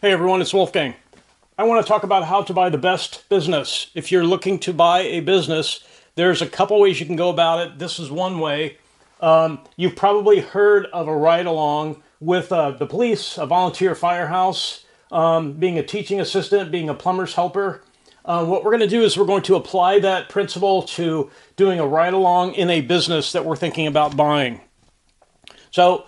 Hey everyone, it's Wolfgang. I want to talk about how to buy the best business. If you're looking to buy a business, there's a couple ways you can go about it. This is one way. You've probably heard of a ride-along with the police, a volunteer firehouse, being a teaching assistant, being a plumber's helper. What we're going to do is we're going to apply that principle to doing a ride-along in a business that we're thinking about buying. So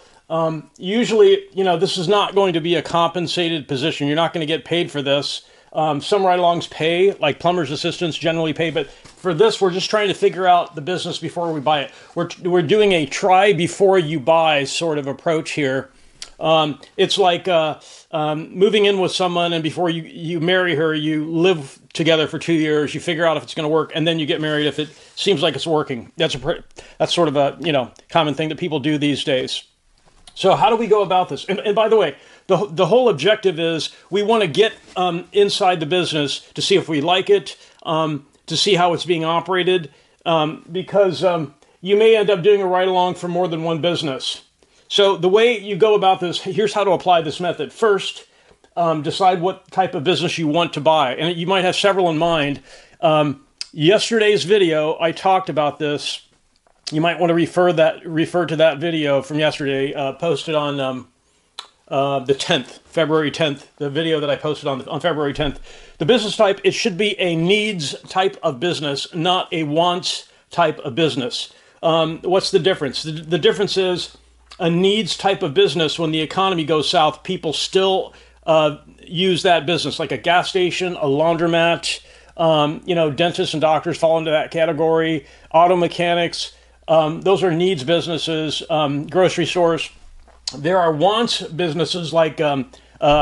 usually, this is not going to be a compensated position. You're not going to get paid for this. Some ride-alongs pay, like plumber's assistants generally pay, but for this, we're just trying to figure out the business before we buy it. We're doing a try before you buy sort of approach here. It's like moving in with someone, and before you marry her, you live together for 2 years. You figure out if it's going to work, and then you get married if it seems like it's working. That's sort of a common thing that people do these days. So how do we go about this? And by the way, the whole objective is we want to get inside the business to see if we like it, to see how it's being operated, because you may end up doing a ride-along for more than one business. So the way you go about this, here's how to apply this method. First, decide what type of business you want to buy. And you might have several in mind. Yesterday's video, I talked about this. You might want to refer to that video from yesterday, posted on the 10th, February 10th, the video that I posted on February 10th. The business type, it should be a needs type of business, not a wants type of business. What's the difference? The difference is a needs type of business. When the economy goes south, people still use that business, like a gas station, a laundromat, dentists and doctors fall into that category, auto mechanics. Those are needs businesses, grocery stores. There are wants businesses like a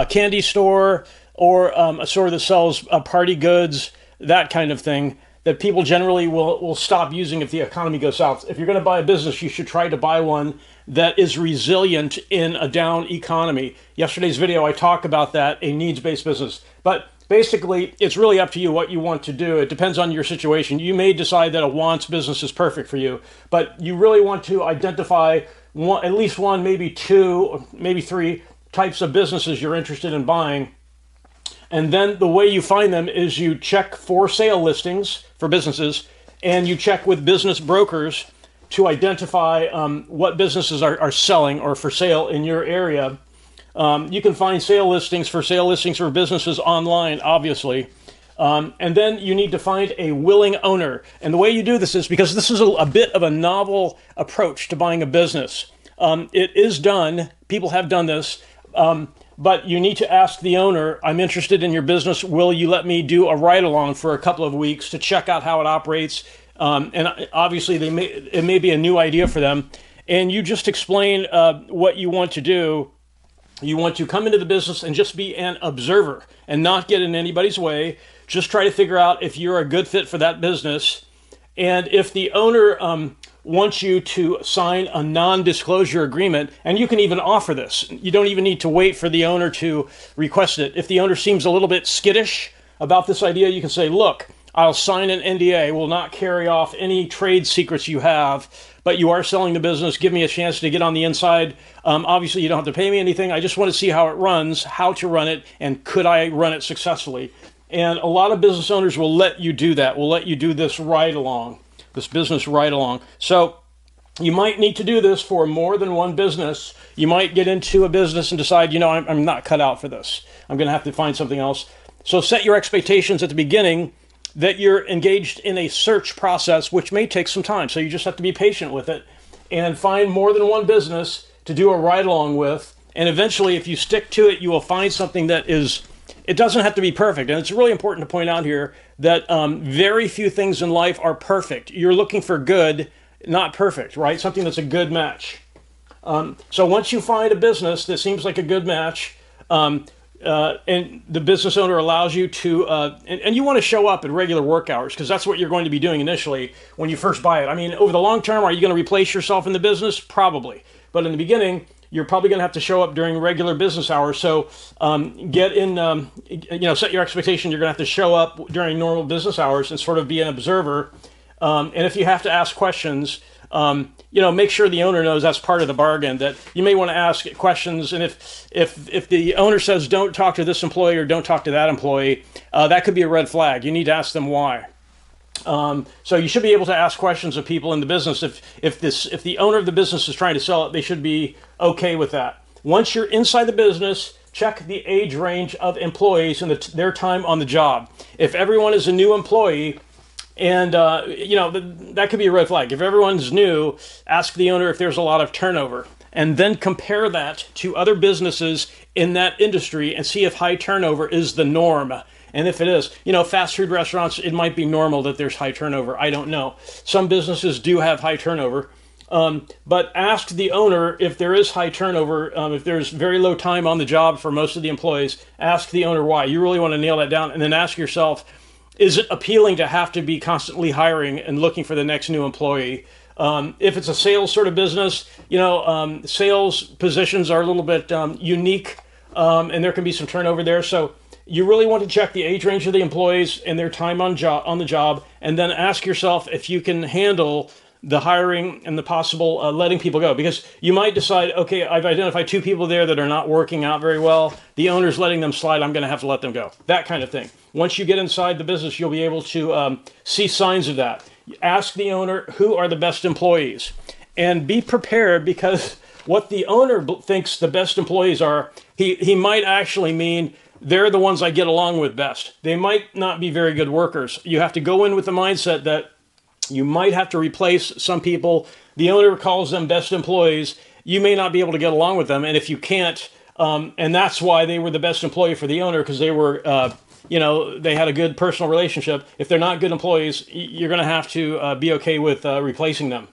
candy store or a store that sells party goods, that kind of thing, that people generally will stop using if the economy goes south. If you're going to buy a business, you should try to buy one that is resilient in a down economy. Yesterday's video, I talk about that, a needs-based business. But basically, it's really up to you what you want to do. It depends on your situation. You may decide that a wants business is perfect for you, but you really want to identify at least one, maybe two, maybe three types of businesses you're interested in buying. And then the way you find them is you check for sale listings for businesses, and you check with business brokers to identify what businesses are selling or for sale in your area. You can find sale listings for businesses online, obviously. And then you need to find a willing owner. And the way you do this is, because this is a bit of a novel approach to buying a business. It is done. People have done this. But you need to ask the owner, I'm interested in your business. Will you let me do a ride-along for a couple of weeks to check out how it operates? And obviously, it may be a new idea for them. And you just explain what you want to do. You want to come into the business and just be an observer and not get in anybody's way. Just try to figure out if you're a good fit for that business. And if the owner wants you to sign a non-disclosure agreement, and you can even offer this. You don't even need to wait for the owner to request it. If the owner seems a little bit skittish about this idea, you can say, look, I'll sign an NDA, will not carry off any trade secrets you have, but you are selling the business. Give me a chance to get on the inside. Obviously, you don't have to pay me anything. I just want to see how it runs, how to run it, and could I run it successfully? And a lot of business owners will let you do that, will let you do this ride-along, this business ride-along. So you might need to do this for more than one business. You might get into a business and decide, I'm not cut out for this. I'm going to have to find something else. So set your expectations at the beginning that you're engaged in a search process, which may take some time. So you just have to be patient with it and find more than one business to do a ride-along with. And eventually, if you stick to it, you will find something that it doesn't have to be perfect. And it's really important to point out here that very few things in life are perfect. You're looking for good, not perfect, right? Something that's a good match. So once you find a business that seems like a good match, and the business owner allows you to, and you want to show up at regular work hours, because that's what you're going to be doing initially when you first buy it. I mean, over the long term, are you going to replace yourself in the business? Probably. But in the beginning, you're probably going to have to show up during regular business hours. So set your expectation. You're going to have to show up during normal business hours and sort of be an observer. And if you have to ask questions, Make sure the owner knows that's part of the bargain, that you may want to ask questions. And if the owner says, don't talk to this employee or don't talk to that employee, that could be a red flag. You need to ask them why. So you should be able to ask questions of people in the business. If the owner of the business is trying to sell it, they should be okay with that. Once you're inside the business, check the age range of employees and their time on the job. If everyone is a new employee, and that could be a red flag. If everyone's new, ask the owner if there's a lot of turnover, and then compare that to other businesses in that industry and see if high turnover is the norm. And if it is, fast food restaurants, it might be normal that there's high turnover. I don't know. Some businesses do have high turnover. But ask the owner if there is high turnover, if there's very low time on the job for most of the employees. Ask the owner why. You really want to nail that down. And then ask yourself, is it appealing to have to be constantly hiring and looking for the next new employee? If it's a sales sort of business, sales positions are a little bit unique, and there can be some turnover there. So you really want to check the age range of the employees and their time on the job, and then ask yourself if you can handle the hiring and the possible letting people go. Because you might decide, okay, I've identified 2 people there that are not working out very well. The owner's letting them slide. I'm going to have to let them go. That kind of thing. Once you get inside the business, you'll be able to see signs of that. Ask the owner, who are the best employees? And be prepared, because what the owner thinks the best employees are, he might actually mean they're the ones I get along with best. They might not be very good workers. You have to go in with the mindset that you might have to replace some people. The owner calls them best employees. You may not be able to get along with them. And if you can't, and that's why they were the best employee for the owner, because they were, they had a good personal relationship. If they're not good employees, you're going to have to be okay with replacing them.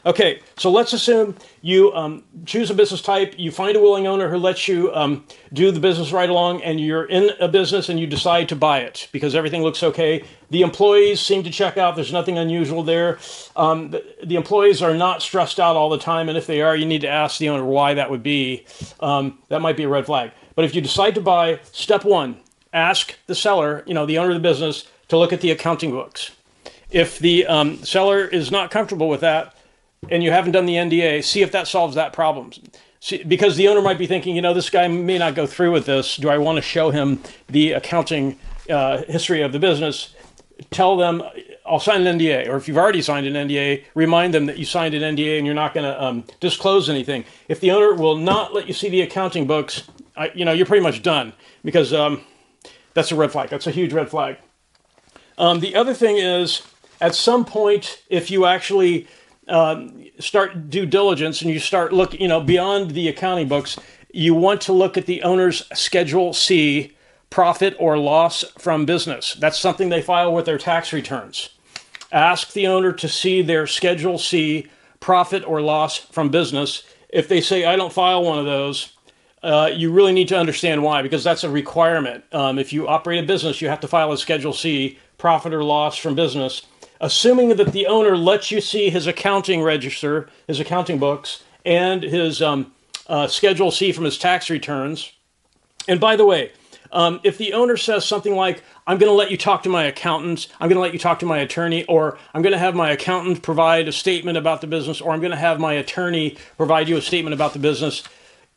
Okay, so let's assume you choose a business type, you find a willing owner who lets you do the business right along, and you're in a business and you decide to buy it because everything looks okay. The employees seem to check out. There's nothing unusual there. The employees are not stressed out all the time, and if they are, you need to ask the owner why that would be. That might be a red flag. But if you decide to buy, step 1, ask the seller, the owner of the business, to look at the accounting books. If the seller is not comfortable with that and you haven't done the NDA, see if that solves that problem. Because the owner might be thinking, this guy may not go through with this. Do I want to show him the accounting history of the business? Tell them, I'll sign an NDA. Or if you've already signed an NDA, remind them that you signed an NDA and you're not going to disclose anything. If the owner will not let you see the accounting books, you're pretty much done, because that's a red flag. That's a huge red flag. The other thing is, at some point, if you actually start due diligence and you start looking, beyond the accounting books, you want to look at the owner's Schedule C, profit or loss from business. That's something they file with their tax returns. Ask the owner to see their Schedule C, profit or loss from business. If they say, I don't file one of those, you really need to understand why, because that's a requirement. If you operate a business, you have to file a Schedule C, profit or loss from business. Assuming that the owner lets you see his accounting register, his accounting books, and his Schedule C from his tax returns. And by the way, if the owner says something like, I'm going to let you talk to my accountant, I'm going to let you talk to my attorney, or I'm going to have my accountant provide a statement about the business, or I'm going to have my attorney provide you a statement about the business,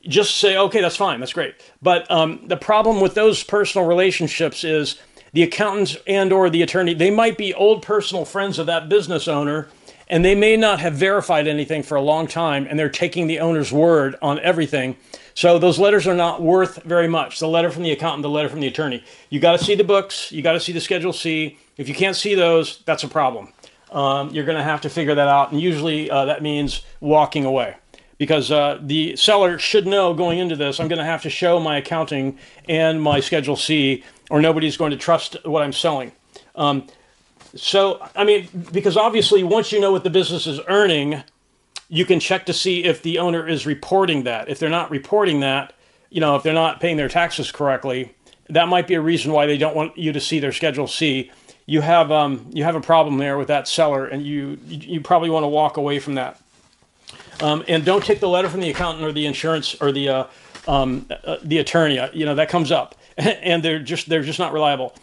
just say, okay, that's fine, that's great. But the problem with those personal relationships is the accountant and or the attorney, they might be old personal friends of that business owner, and they may not have verified anything for a long time, and they're taking the owner's word on everything. So those letters are not worth very much. The letter from the accountant, the letter from the attorney. You got to see the books. You got to see the Schedule C. If you can't see those, that's a problem. You're going to have to figure that out, and usually that means walking away. Because the seller should know going into this, I'm going to have to show my accounting and my Schedule C, or nobody's going to trust what I'm selling. Because obviously once you know what the business is earning, you can check to see if the owner is reporting that. If they're not reporting that, if they're not paying their taxes correctly, that might be a reason why they don't want you to see their Schedule C. You have a problem there with that seller, and you probably want to walk away from that. And don't take the letter from the accountant or the insurance or the attorney. That comes up, and they're just not reliable.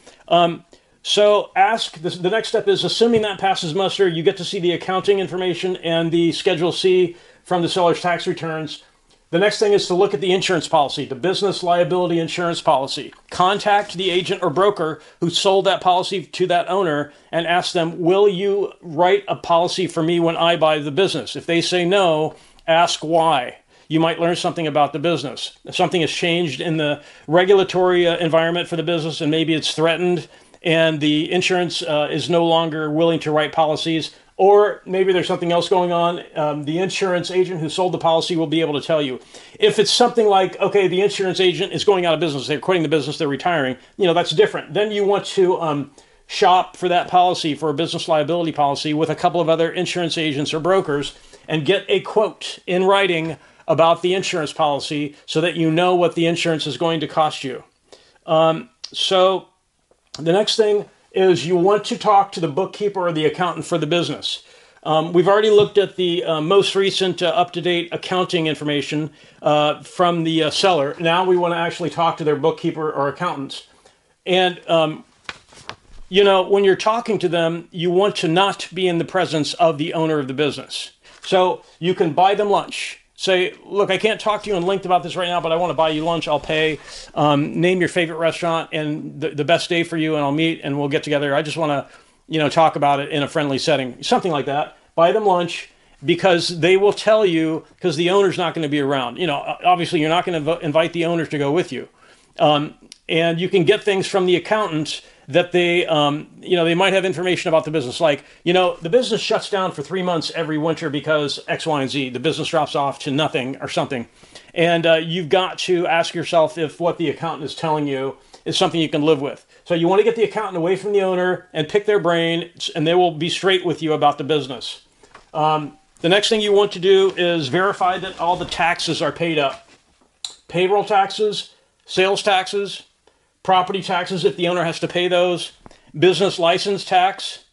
So the next step is, assuming that passes muster, you get to see the accounting information and the Schedule C from the seller's tax returns. The next thing is to look at the insurance policy, the business liability insurance policy. Contact the agent or broker who sold that policy to that owner and ask them, will you write a policy for me when I buy the business? If they say no, ask why. You might learn something about the business. If something has changed in the regulatory environment for the business, and maybe it's threatened and the insurance is no longer willing to write policies, or maybe there's something else going on, the insurance agent who sold the policy will be able to tell you. If it's something like, okay, the insurance agent is going out of business, they're quitting the business, they're retiring, that's different. Then you want to shop for that policy, for a business liability policy, with a couple of other insurance agents or brokers, and get a quote in writing about the insurance policy so that you know what the insurance is going to cost you. So the next thing is you want to talk to the bookkeeper or the accountant for the business. We've already looked at the most recent up-to-date accounting information from the seller. Now we want to actually talk to their bookkeeper or accountants. And, when you're talking to them, you want to not be in the presence of the owner of the business. So you can buy them lunch. Say, look, I can't talk to you in length about this right now, but I want to buy you lunch. I'll pay. Name your favorite restaurant and the best day for you, and I'll meet and we'll get together. I just want to, talk about it in a friendly setting, something like that. Buy them lunch, because they will tell you, because the owner's not going to be around. Obviously, you're not going to invite the owners to go with you. And you can get things from the accountants that they might have information about the business. Like, the business shuts down for 3 months every winter because X, Y, and Z. The business drops off to nothing or something. And you've got to ask yourself if what the accountant is telling you is something you can live with. So you want to get the accountant away from the owner and pick their brain, and they will be straight with you about the business. The next thing you want to do is verify that all the taxes are paid up. Payroll taxes, sales taxes, property taxes if the owner has to pay those, business license tax.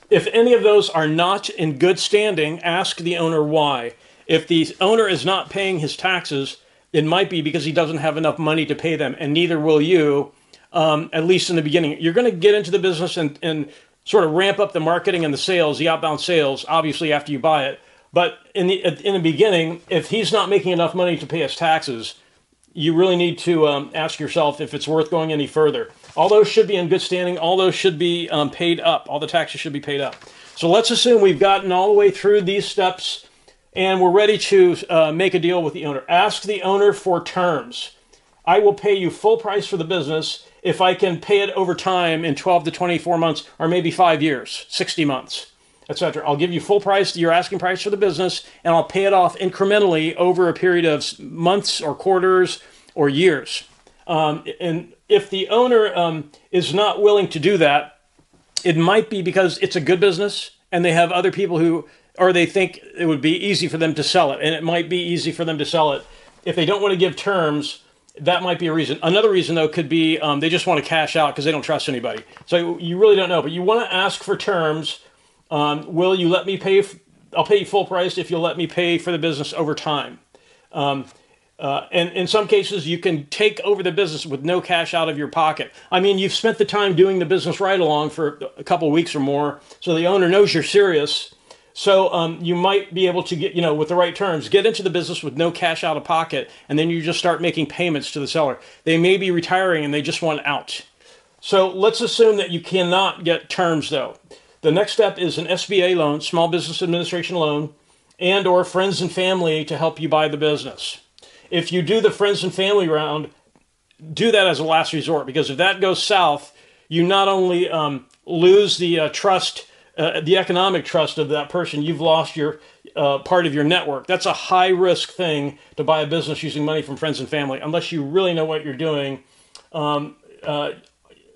If any of those are not in good standing, ask the owner why. If the owner is not paying his taxes, it might be because he doesn't have enough money to pay them, and neither will you, at least in the beginning. You're going to get into the business and sort of ramp up the marketing and the sales, the outbound sales, obviously after you buy it. But in the beginning, if he's not making enough money to pay his taxes, you really need to ask yourself if it's worth going any further. All those should be in good standing. All those should be paid up. All the taxes should be paid up. So let's assume we've gotten all the way through these steps and we're ready to make a deal with the owner. Ask the owner for terms. I will pay you full price for the business if I can pay it over time in 12 to 24 months, or maybe 5 years, 60 months, etc. I'll give you full price, your asking price for the business, and I'll pay it off incrementally over a period of months or quarters or years. And if the owner is not willing to do that, it might be because it's a good business and they have other people who, or they think it would be easy for them to sell it, and it might be easy for them to sell it. If they don't want to give terms, that might be a reason. Another reason, though, could be they just want to cash out because they don't trust anybody. So you really don't know, but you want to ask for terms. Will you let me pay? I'll pay you full price if you'll let me pay for the business over time. And in some cases, you can take over the business with no cash out of your pocket. I mean, you've spent the time doing the business right along for a couple of weeks or more, so the owner knows you're serious. So you might be able to get, with the right terms, get into the business with no cash out of pocket, and then you just start making payments to the seller. They may be retiring and they just want out. So let's assume that you cannot get terms, though. The next step is an SBA loan, Small Business Administration loan, and or friends and family to help you buy the business. If you do the friends and family round, do that as a last resort, because if that goes south, you not only lose the trust, the economic trust of that person, you've lost your part of your network. That's a high-risk thing to buy a business using money from friends and family, unless you really know what you're doing.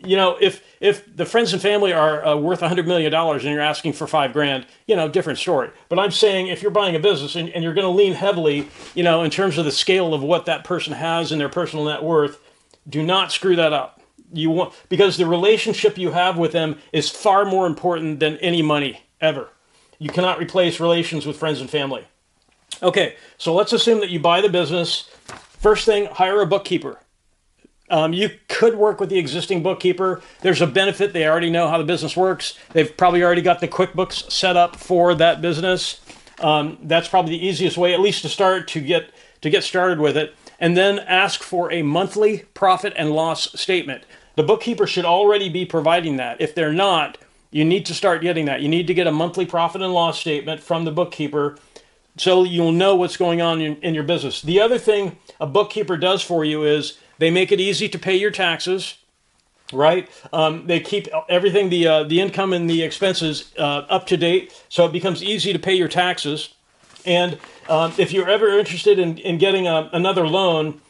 If the friends and family are worth $100 million and you're asking for $5,000, different story. But I'm saying if you're buying a business and you're going to lean heavily, in terms of the scale of what that person has in their personal net worth, do not screw that up. Because the relationship you have with them is far more important than any money ever. You cannot replace relations with friends and family. Okay, so let's assume that you buy the business. First thing, hire a bookkeeper. You could work with the existing bookkeeper. There's a benefit. They already know how the business works. They've probably already got the QuickBooks set up for that business. That's probably the easiest way, at least to start, to get started with it. And then ask for a monthly profit and loss statement. The bookkeeper should already be providing that. If they're not, you need to start getting that. You need to get a monthly profit and loss statement from the bookkeeper so you'll know what's going on in your business. The other thing a bookkeeper does for you is they make it easy to pay your taxes, right? They keep everything, the income and the expenses up to date, so it becomes easy to pay your taxes. And if you're ever interested in getting another loan,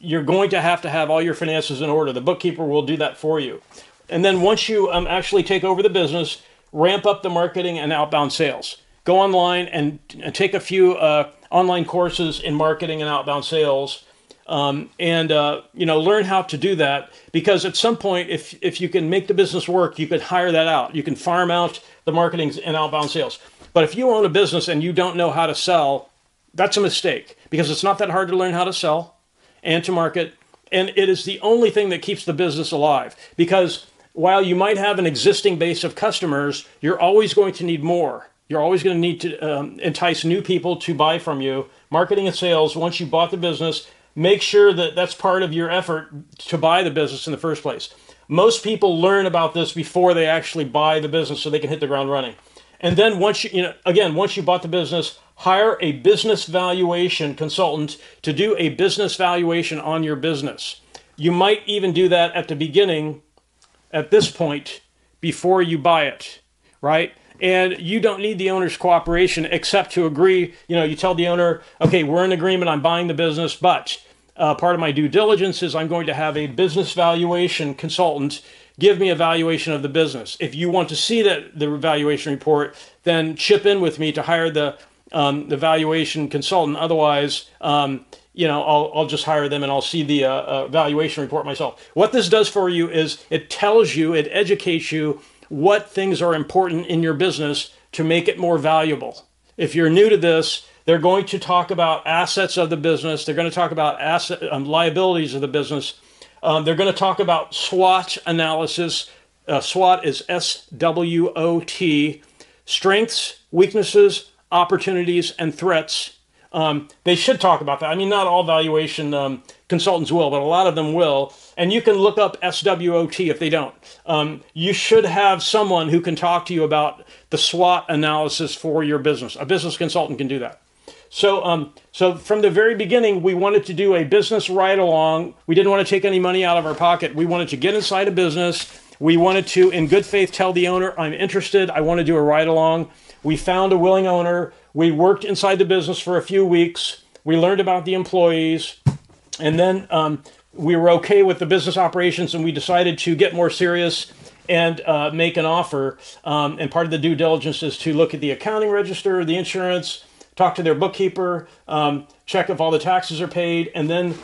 you're going to have all your finances in order. The bookkeeper will do that for you. And then once you actually take over the business, ramp up the marketing and outbound sales. Go online and take a few online courses in marketing and outbound sales, and learn how to do that. Because at some point, if you can make the business work, you could hire that out. You can farm out the marketing and outbound sales. But if you own a business and you don't know how to sell, that's a mistake, because it's not that hard to learn how to sell and to market. And it is the only thing that keeps the business alive. Because while you might have an existing base of customers, you're always going to need more. You're always going to need to entice new people to buy from you. Marketing and sales, once you bought the business, make sure that that's part of your effort to buy the business in the first place. Most people learn about this before they actually buy the business so they can hit the ground running. And then once you bought the business, hire a business valuation consultant to do a business valuation on your business. You might even do that at the beginning, at this point, before you buy it, right? And you don't need the owner's cooperation except to agree. You tell the owner, okay, we're in agreement, I'm buying the business, but part of my due diligence is I'm going to have a business valuation consultant give me a valuation of the business. If you want to see the valuation report, then chip in with me to hire the valuation consultant. Otherwise, I'll just hire them and I'll see the valuation report myself. What this does for you is it educates you what things are important in your business to make it more valuable. If you're new to this, they're going to talk about assets of the business. They're going to talk about liabilities of the business. They're going to talk about SWOT analysis. SWOT is SWOT, strengths, weaknesses, opportunities, and threats. They should talk about that. I mean, not all valuation consultants will, but a lot of them will. And you can look up SWOT if they don't. You should have someone who can talk to you about the SWOT analysis for your business. A business consultant can do that. So from the very beginning, we wanted to do a business ride-along. We didn't want to take any money out of our pocket. We wanted to get inside a business. We wanted to, in good faith, tell the owner, I'm interested. I want to do a ride-along. We found a willing owner. We worked inside the business for a few weeks. We learned about the employees. And then we were okay with the business operations, and we decided to get more serious and make an offer. And part of the due diligence is to look at the accounting register, the insurance, talk to their bookkeeper, check if all the taxes are paid, and then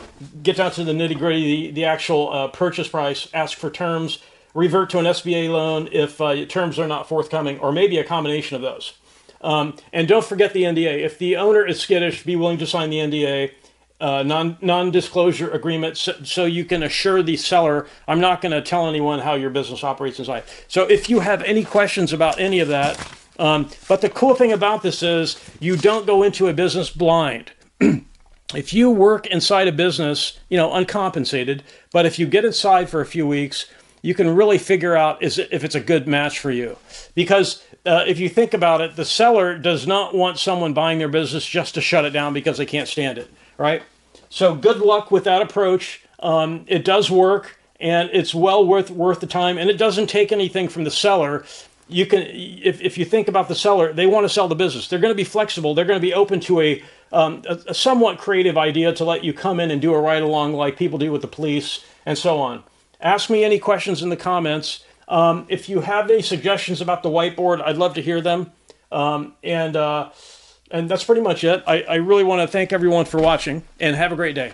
get down to the nitty-gritty, the actual purchase price, ask for terms, revert to an SBA loan if terms are not forthcoming, or maybe a combination of those. And don't forget the NDA. If the owner is skittish, be willing to sign the NDA, non-disclosure agreement, so you can assure the seller, I'm not going to tell anyone how your business operates inside. So if you have any questions about any of that, but the cool thing about this is you don't go into a business blind. If you work inside a business, uncompensated, but if you get inside for a few weeks, you can really figure out if it's a good match for you. Because if you think about it, the seller does not want someone buying their business just to shut it down because they can't stand it, right? So good luck with that approach. It does work, and it's well worth the time, and it doesn't take anything from the seller. You can, if you think about the seller, they want to sell the business. They're going to be flexible. They're going to be open to a somewhat creative idea to let you come in and do a ride-along like people do with the police and so on. Ask me any questions in the comments. If you have any suggestions about the whiteboard, I'd love to hear them. And that's pretty much it. I really want to thank everyone for watching, and have a great day.